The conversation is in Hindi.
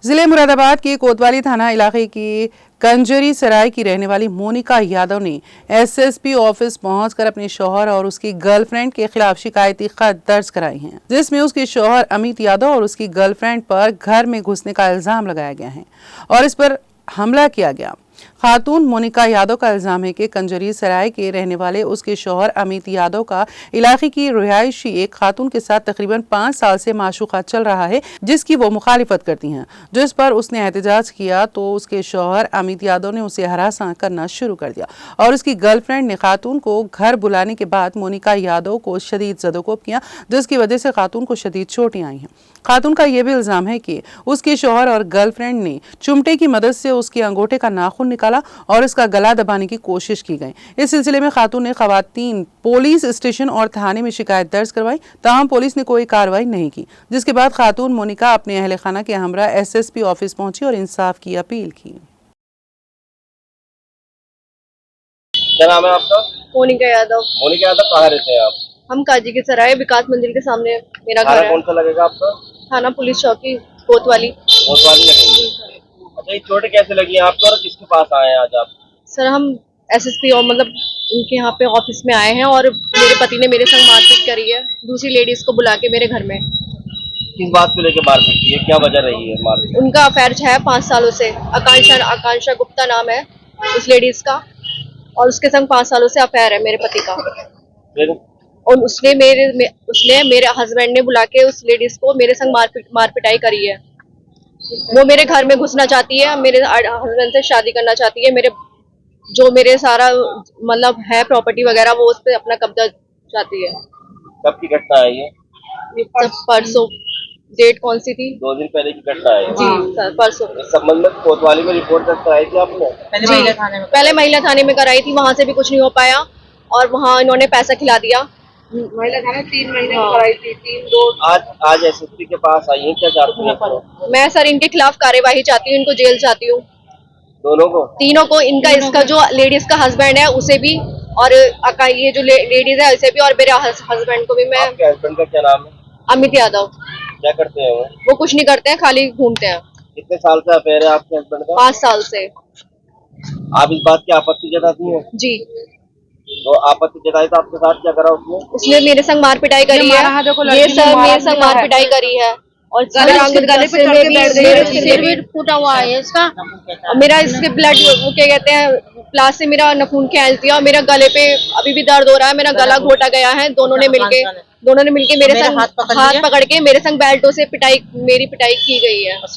जिले मुरादाबाद के कोतवाली थाना इलाके की कंजरी सराय की रहने वाली मोनिका यादव ने एसएसपी ऑफिस पहुंचकर अपने शौहर और उसकी गर्लफ्रेंड के खिलाफ शिकायती खत दर्ज कराई हैं, जिसमें उसके शौहर अमित यादव और उसकी गर्लफ्रेंड पर घर में घुसने का इल्जाम लगाया गया है और इस पर हमला किया गया। खातून मोनिका यादव का इल्जाम है कि कंजरी सराय के रहने वाले उसके शौहर अमित यादव का इलाके की रिहायशी एक खातून के साथ तकरीबन 5 साल से माशूका चल रहा है, जिसकी वो मुखालिफत करती हैं। जिस पर उसने एहतजाज किया तो उसके शौहर अमित यादव ने उसे हरासा करना शुरू कर दिया और उसकी गर्लफ्रेंड ने खातून को घर बुलाने के बाद मोनिका यादव को शदीद ज़दोकोब किया, जिसकी वजह से खातून को शदीद चोटें आई हैं। खातून का यह भी इल्जाम है कि उसके शौहर और गर्लफ्रेंड ने चिमटे की मदद से उसके अंगूठे का नाखून निकाला और इसका गला दबाने की कोशिश की गई। इस सिलसिले में खातून ने खवातीन पुलिस स्टेशन और थाने में शिकायत दर्ज करवाई, ताहम पुलिस ने कोई कार्रवाई नहीं की, जिसके बाद खातून मोनिका अपने अहले खाना के हमरा एसएसपी ऑफिस पहुंची और इंसाफ की अपील की। क्या नाम है आपका? मोनिका यादव। मोनिका यादव, कहाँ रहते हैं आप? हम काजी के सराय विकास मंदिर के सामने मेरा घर थाना है। कौन सा लगेगा आपका? थाना पुलिस चौकी कोतवाली। कोतवाली लगेगी। अच्छा, ये चोटें कैसे लगी हैं आपको और किसके पास आए हैं आज आप? सर हम एसएसपी और मतलब उनके यहाँ पे ऑफिस में आए हैं और मेरे पति ने मेरे संग मारपीट करी है, दूसरी लेडीज को बुला के मेरे घर में। किस बात को लेकर मारपीट की है, क्या वजह रही है मारपीट? उनका अफेयर है 5 सालों से। आकांक्षा गुप्ता नाम है उस लेडीज का और उसके संग 5 सालों से अफेयर है मेरे पति का। फिर और उसने मेरे हस्बैंड ने बुला के उस लेडीज को मेरे संग मारपिटाई करी है। वो मेरे घर में घुसना चाहती है, मेरे हस्बैंड से शादी करना चाहती है, मेरे सारा मतलब है प्रॉपर्टी वगैरह वो उस पे अपना कब्जा चाहती है। कब की घटना है ये? परसों। डेट कौन सी थी? 2 दिन पहले की घटना है जी सर, परसों। इस संबंध में कोतवाली में रिपोर्ट दर्ज कराई थी आपने? पहले महिला थाने में कराई थी, वहाँ से भी कुछ नहीं हो पाया और वहाँ इन्होंने पैसा खिला दिया। महिला थाने 3 महीने कराई थी, 3-2। आज एसएसपी के पास आई है, क्या चाहती हैं? मैं सर इनके खिलाफ कार्यवाही चाहती हूँ, इनको जेल चाहती हूँ, दोनों को? तीनों को। इसका जो लेडीज का हस्बैंड है उसे भी और ये जो लेडीज है उसे भी और मेरे हस्बैंड को भी। मैं आपके हस्बैंड का क्या नाम है? अमित यादव। क्या करते हैं वो कुछ नहीं करते हैं, खाली घूमते हैं। कितने साल से अफेयर है आपके हस्बैंड का? 5 साल से। आप इस बात की आपत्ति जताती हैं? जी। तो आपत्ति जताई तो आपके साथ क्या करा उसने? उसने मेरे संग मारपिटाई करी है, ये सब मेरे संग मारपिटाई करी है और सिर भी फूटा हुआ है इसका। मेरा इसके ब्लड क्या कहते हैं प्लास से मेरा नखून खींच दिया, मेरा गले पे अभी भी दर्द हो रहा है, मेरा गला घोटा गया है। दोनों ने मिलके मेरे संग हाथ पकड़ के मेरे संग बेल्टों से मेरी पिटाई की गई है।